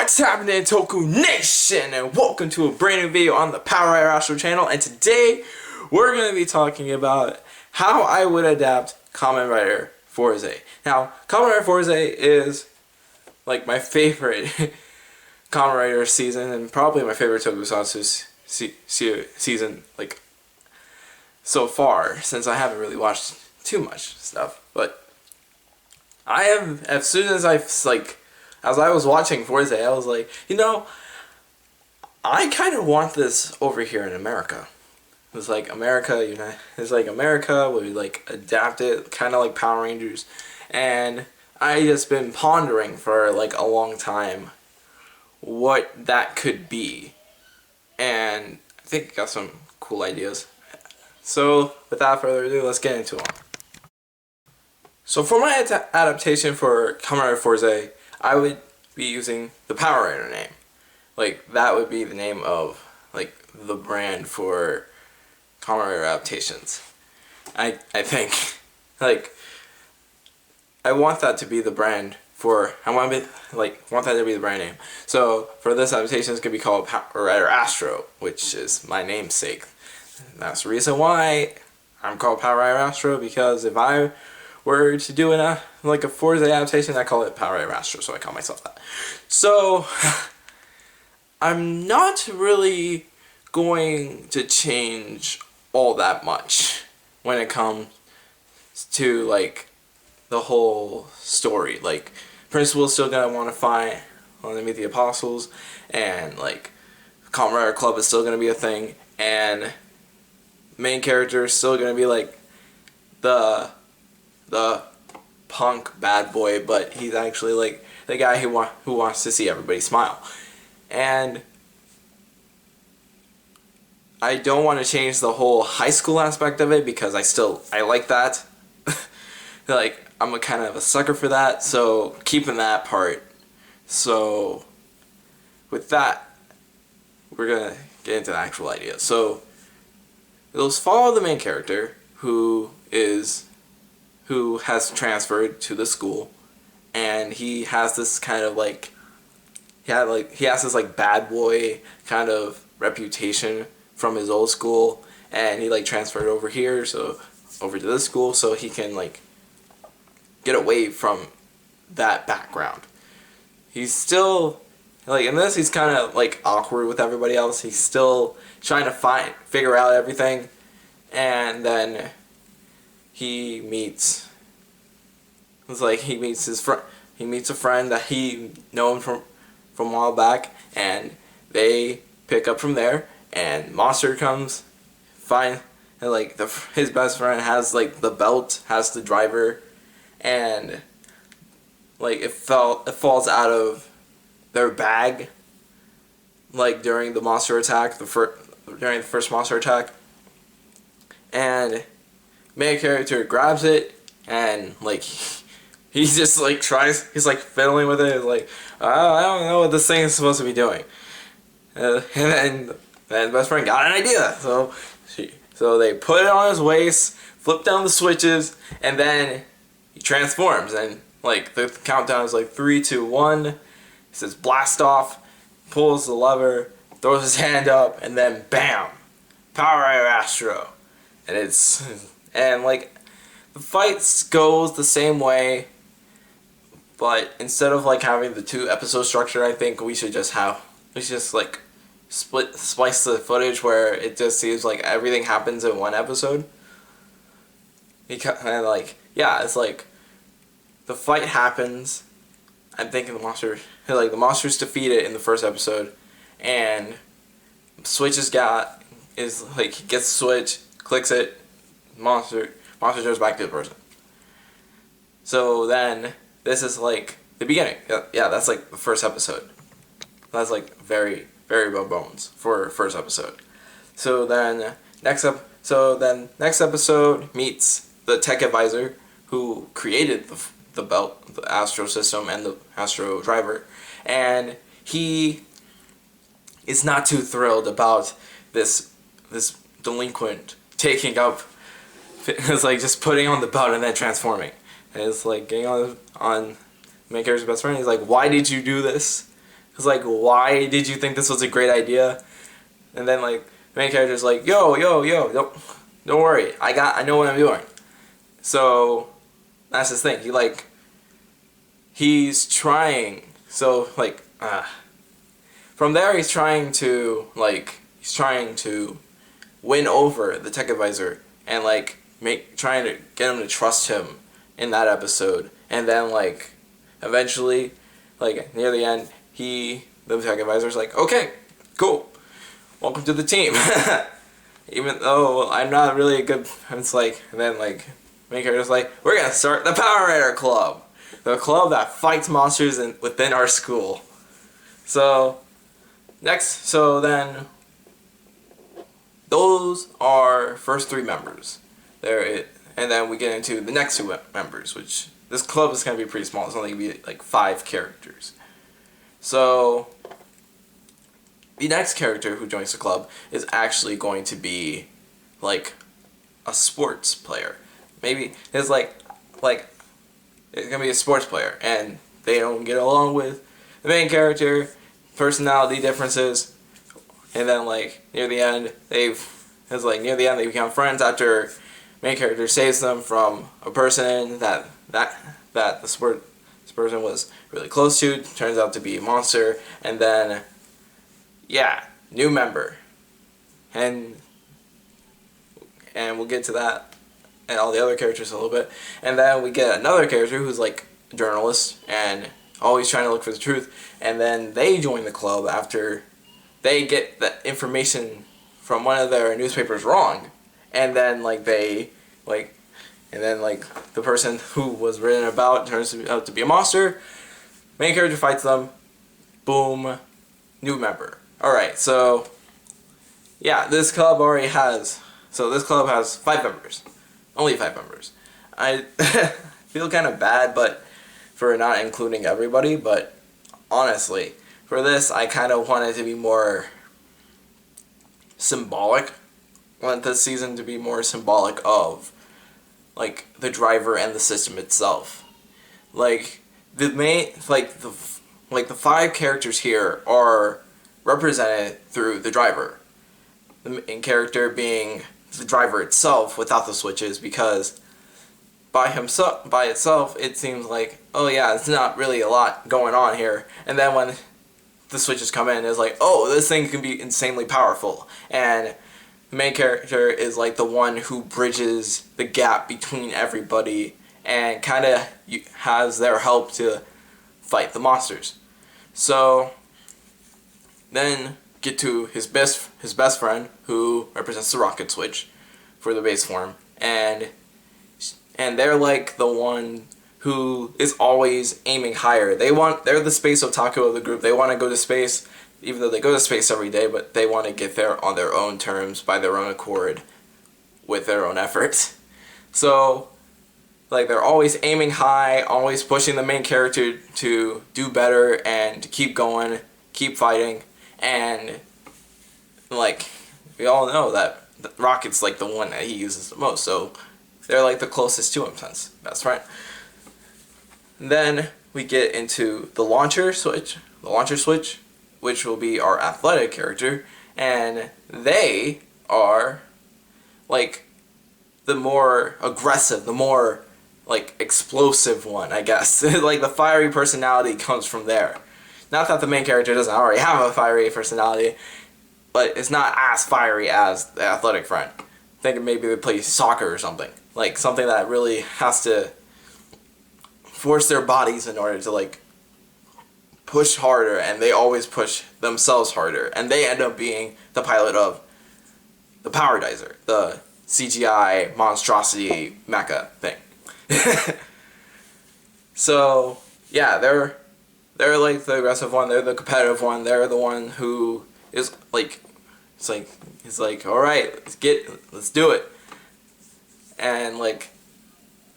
What's happening, Toku Nation, and welcome to a brand new video on the Power Astro channel. And today we're going to be talking about how I would adapt Kamen Rider Fourze. Now, Kamen Rider Fourze is like my favorite Kamen Rider season, and probably my favorite Tokusatsu season like so far, since I haven't really watched too much stuff. But I have, as soon as as I was watching Fourze, I was like, you know, I kind of want this over here in America. It's like America, you know, it's like America would like adapt it, kind of like Power Rangers. And I just been pondering for like a long time what that could be. And I think I got some cool ideas. So without further ado, let's get into them. So for my adaptation for Kamen Rider Fourze, I would be using the Power Rider name. Like, that would be the name of, like, the brand for Kamen Rider adaptations. I think. Like, I want that to be the brand for, want that to be the brand name. So, for this adaptation, it's going to be called Power Rider Astro, which is my namesake. And that's the reason why I'm called Power Rider Astro, because if I were to do a Fourze adaptation, I call it Power Rider Astro, so I call myself that. So, I'm not really going to change all that much when it comes to, like, the whole story. Like, Principal's still gonna want to meet the Apostles, and, like, Kamen Rider Club is still gonna be a thing, and main character is still gonna be, like, the punk bad boy, but he's actually like the guy who wants to see everybody smile. And I don't want to change the whole high school aspect of it, because I like that. Like, I'm a kind of a sucker for that, so keeping that part. So with that, we're gonna get into the actual idea. So it'll follow the main character who has transferred to the school, and he has this kind of like, he has this like bad boy kind of reputation from his old school, and he like transferred over here, so over to this school, so he can like get away from that background. He's still like, in this, he's kind of like awkward with everybody else. He's still trying to figure out everything, and then he meets a friend that he known from a while back, and they pick up from there, and Monster comes, and like his best friend has like the belt, has the driver, and like it falls out of their bag, like during the monster attack, during the first monster attack, and main character grabs it, and like he just like he's like fiddling with it, like, I don't know what this thing is supposed to be doing, and then best friend got an idea, so they put it on his waist, flip down the switches, and then he transforms, and like the countdown is like 3, 2, 1. He says blast off, pulls the lever, throws his hand up, and then bam, Power Rider Astro. And like the fights goes the same way, but instead of like having the 2 episode structure, I think we should just like splice the footage where it just seems like everything happens in one episode. And like, yeah, it's like the fight happens. I'm thinking the monster's defeated in the first episode, and he gets the switch, clicks it, monster goes back to the person. So then this is like the beginning. Yeah, that's like the first episode. That's like very, very bare bones for first episode. So then next episode meets the tech advisor who created the belt, the Astro system, and the Astro driver, and he is not too thrilled about this delinquent taking up. It's like just putting on the belt and then transforming. And it's like getting on main character's best friend. He's like, "Why did you do this?" It's like, why did you think this was a great idea? And then like the main character's like, yo, don't worry, I know what I'm doing. So that's his thing. He's trying. So like, from there he's trying to win over the tech advisor and like trying to get him to trust him in that episode. And then like eventually, like near the end, the tech advisor's like, okay, cool, welcome to the team. Even though I'm not really a good, it's like, and then like main character's like, we're gonna start the Power Raider Club, the club that fights monsters within our school. So then those are first 3 members. And then we get into the next 2 members, which this club is going to be pretty small. It's only going to be like 5 characters. So the next character who joins the club is actually going to be like a sports player. Maybe it's like it's going to be a sports player, and they don't get along with the main character, personality differences, and then like near the end they become friends after main character saves them from a person that this person was really close to, turns out to be a monster. And then new member, and we'll get to that and all the other characters in a little bit. And then we get another character who's like a journalist and always trying to look for the truth, and then they join the club after they get the information from one of their newspapers wrong. And then the person who was written about turns out to be a monster. Main character fights them. Boom, new member. Alright, so this club has 5 members. Only 5 members. I feel kind of bad for not including everybody, but honestly, for this I kind of wanted to be more symbolic. I want this season to be more symbolic of like the driver and the system itself. Like the 5 characters here are represented through the driver. The main character being the driver itself without the switches, because by itself it seems like, oh yeah, it's not really a lot going on here. And then when the switches come in, it's like, oh, this thing can be insanely powerful. And the main character is like the one who bridges the gap between everybody and kind of has their help to fight the monsters. So then get to his best friend, who represents the rocket switch for the base form, and they're like the one who is always aiming higher. They're the space otaku of the group. They want to go to space, even though they go to space every day, but they want to get there on their own terms, by their own accord, with their own efforts. So like they're always aiming high, always pushing the main character to do better and to keep going, keep fighting. And like we all know that Rocket's like the one that he uses the most, so they're like the closest to him since best friend. And then we get into the launcher switch, which will be our athletic character, and they are like the more aggressive, the more like explosive one, I guess. Like the fiery personality comes from there. Not that the main character doesn't already have a fiery personality, but it's not as fiery as the athletic friend. Thinking maybe they play soccer or something. Like something that really has to force their bodies in order to like push harder, and they always push themselves harder, and they end up being the pilot of the Power Dizer, the CGI monstrosity mecha thing. So yeah, they're like the aggressive one, they're the competitive one, they're the one who is like, it's like all right, let's do it. And like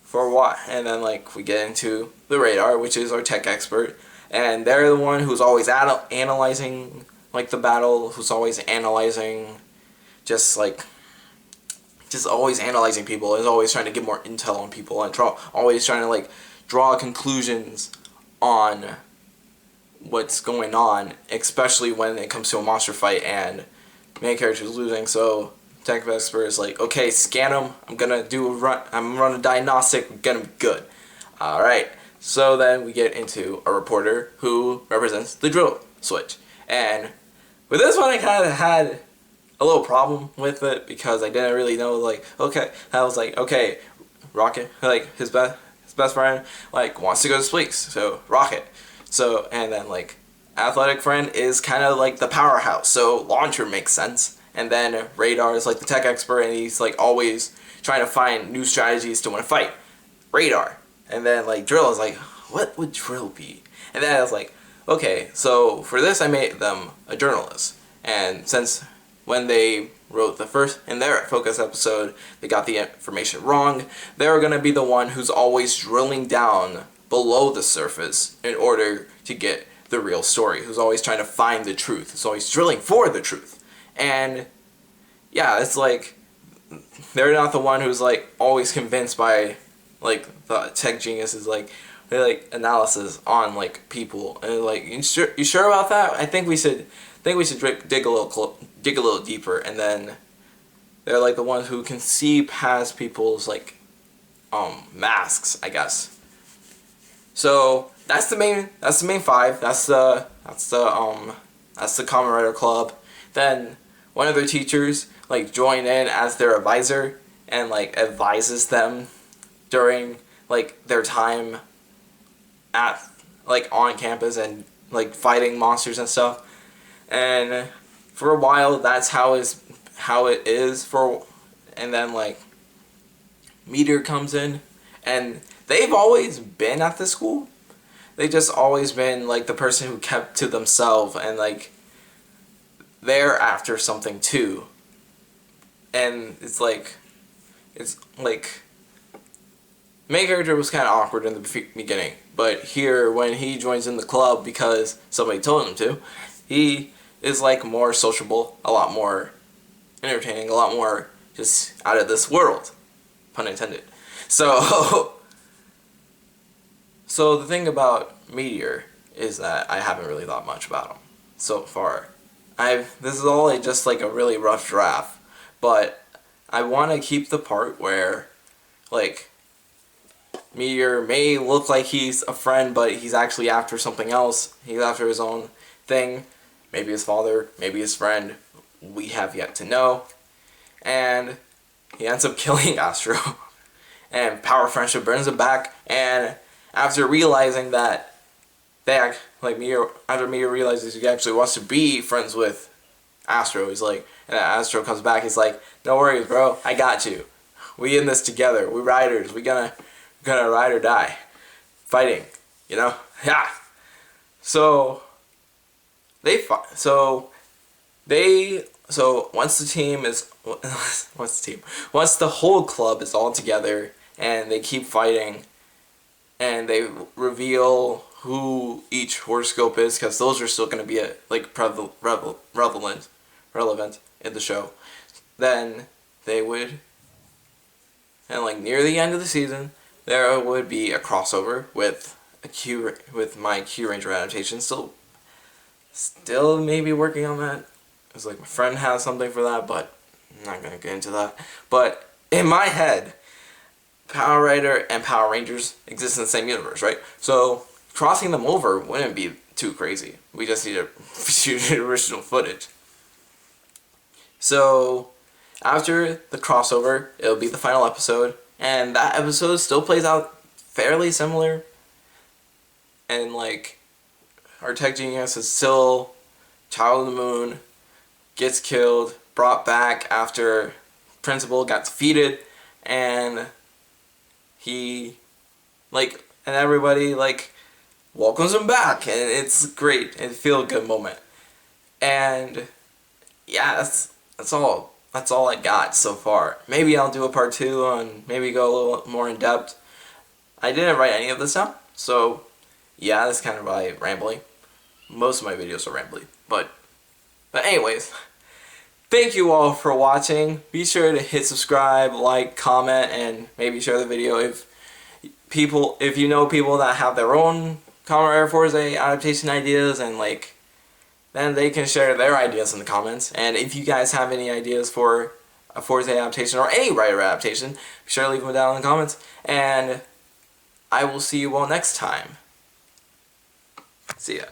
for what? And then like we get into the radar, which is our tech expert, and they're the one who's always analyzing like the battle, who's always analyzing, just always analyzing people, is always trying to get more intel on people, and always trying to like draw conclusions on what's going on, especially when it comes to a monster fight and main character is losing. So tech expert is like, okay, scan him. I'm gonna do a run. I'm running a diagnostic. We're gonna be good. All right. So then we get into a reporter who represents the drill switch, and with this one I kind of had a little problem with it because I didn't really know, like, okay, I was like, okay, Rocket, like his best friend, like, wants to go to space, so Rocket. So, and then, like, athletic friend is kind of like the powerhouse, so Launcher makes sense. And then Radar is like the tech expert, and he's like always trying to find new strategies to win a fight. Radar. And then, like, Drill is like, what would Drill be? And then I was like, okay, so for this I made them a journalist. And since when they wrote the first, in their Focus episode, they got the information wrong, they're going to be the one who's always drilling down below the surface in order to get the real story, who's always trying to find the truth, who's always drilling for the truth. And yeah, it's like, they're not the one who's like always convinced by like the tech geniuses, like they like analysis on like people, and like, you sure about that? I think we should dig a little deeper. And then they're like the ones who can see past people's like masks, I guess. So that's the main five. That's the Kamen Rider Club. Then one of their teachers like join in as their advisor and like advises them during like their time at like on campus and like fighting monsters and stuff. And for a while that's how it is for, and then like Meteor comes in, and they've always been at the school. They just always been like the person who kept to themselves, and like they're after something too. And it's like main character was kind of awkward in the beginning, but here when he joins in the club because somebody told him to, he is like more sociable, a lot more entertaining, a lot more just out of this world, pun intended. So the thing about Meteor is that I haven't really thought much about him so far. This is all just like a really rough draft, but I want to keep the part where like Meteor may look like he's a friend, but he's actually after something else. He's after his own thing. Maybe his father, maybe his friend. We have yet to know. And he ends up killing Astro. And Power Friendship brings him back. And after realizing that after Meteor realizes he actually wants to be friends with Astro, he's like, and Astro comes back, he's like, no worries, bro, I got you. We in this together. We riders. We gonna ride or die. Fighting, you know? Yeah. So once the whole club is all together and they keep fighting and they reveal who each horoscope is, because those are still going to be relevant in the show, then they would, and like near the end of the season, there would be a crossover with my Q Ranger adaptation. Still maybe working on that. It's like my friend has something for that, but I'm not gonna get into that. But in my head, Power Rider and Power Rangers exist in the same universe, right? So crossing them over wouldn't be too crazy. We just need to shoot the original footage. So after the crossover, it'll be the final episode, and that episode still plays out fairly similar. And like, our tech genius is still Child of the Moon, gets killed, brought back after Principal got defeated, and he, like, and everybody, like, welcomes him back, and it's great. It feels a good moment. And yeah, that's all I got so far. Maybe I'll do a part 2 and maybe go a little more in depth. I didn't write any of this down, so yeah, that's kind of like rambling. Most of my videos are rambly, but anyways, thank you all for watching. Be sure to hit subscribe, like, comment, and maybe share the video if you know people that have their own Kamen Rider Fourze adaptation ideas, and like then they can share their ideas in the comments. And if you guys have any ideas for a Fourze adaptation or any Rider adaptation, be sure to leave them down in the comments. And I will see you all next time. See ya.